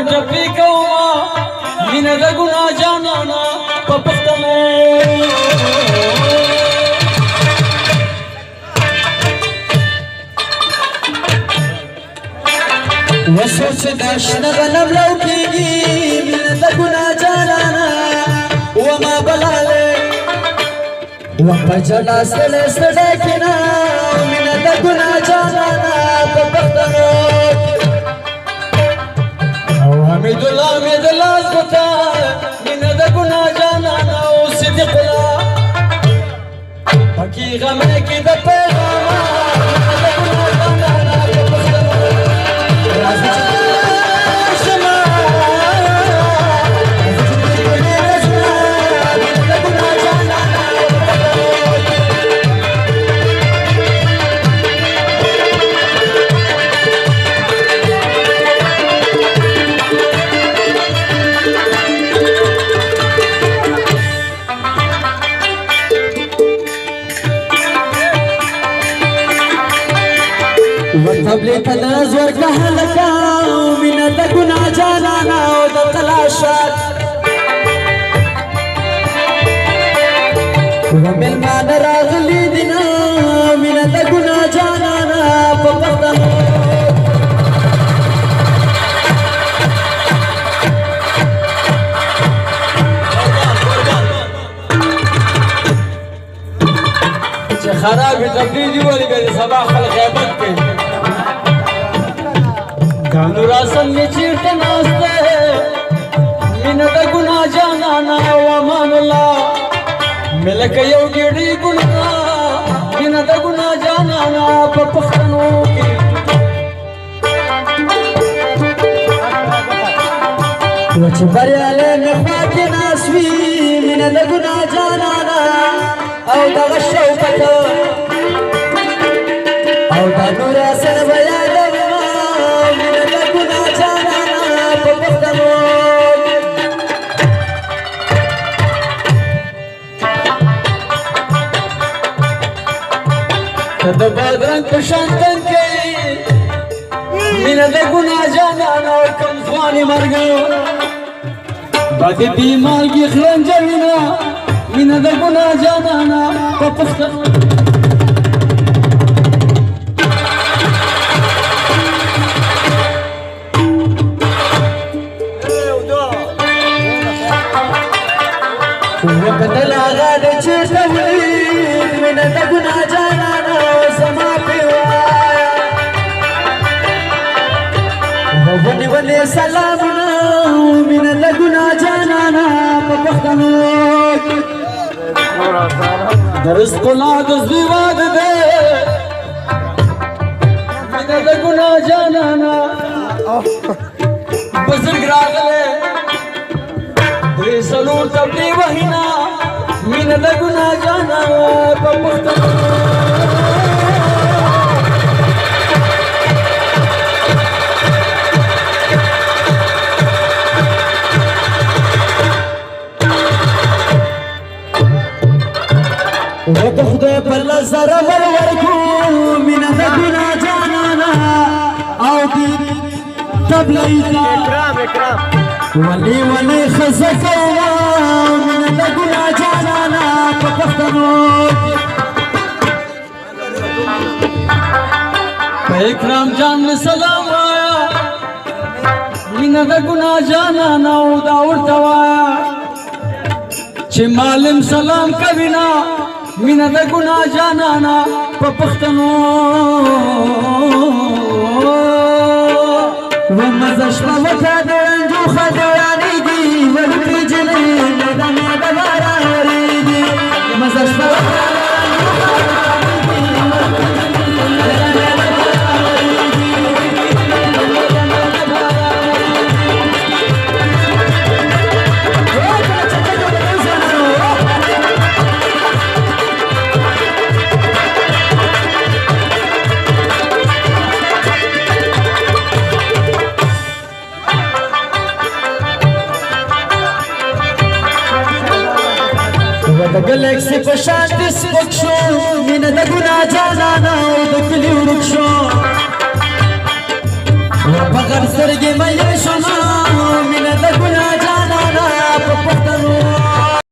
ټپي کوما مینه د ګناه جانانا په پښتنو وسوچ داشن غنم لو کیږي مینه د ګناه جانانا وما بلاله وپجلا سړې سړې کنا مینه د ګناه جانانا په پښتنو حمید الله زبطا مینه د ګناه جانانا او صدیق الله پکې غمه کې د پیغام وطبلي تلاز ورقه لكا ومن دقنا جانانا ودقلاشات ومن ما نراغلي دنا ومن دقنا جانانا فبطنو خراب تفریدی والی گئی صباح خلق عبد کے گانو راسم میں چیرتے ناستے مینہ دا گناہ جانانا وامان اللہ ملک یو گیڑی گناہ مینہ دا گناہ جانانا پا پختنو کی وچ بریالے نخواتی ناسوی مینہ دا گناہ جانانا او دا غشوکتا او دا نور اصل بیادما من دا گناہ جانانا پا پختنو دا بادرنگ پشاندن کئی من دا گناہ جانانا کم خوانی مرگو بادی بیمار کی خلنجوینا مینه د ګناه جانانا په پښتنو وکتل آغا د چیرته ولید مینه د ګناه جانانا زما پې وایا ونیولې سلامونه مینه د ګناه جانانا په پښتنو درس کلا دزوی واد دے مینه د ګناه جانانا بزرگ راغلے درې څلور تبلی وحینا مینه د ګناه جانانا په پښتنو وکه خدای په لزر ورکو مینه د ګناه جانانا او دې تبلی اکرام ولی ولی خزکو مینه د ګناه جانانا په پښتنو په اکرام جان میں سلام آیا مینه د ګناه جانانا او دا ورته وایا چې معلم سلام کوي نا مینه د ګناه جانانا په پښتنو ومزه شپه وکړه د رنجو خدیانې دي ولکړي جلۍ میدان د باران ورېږي مزه شپه وکړه د ګلکسي په شان دې سپک شو مینه د ګناه جانانا او د کلي ورک شو په غر سترګې مې شو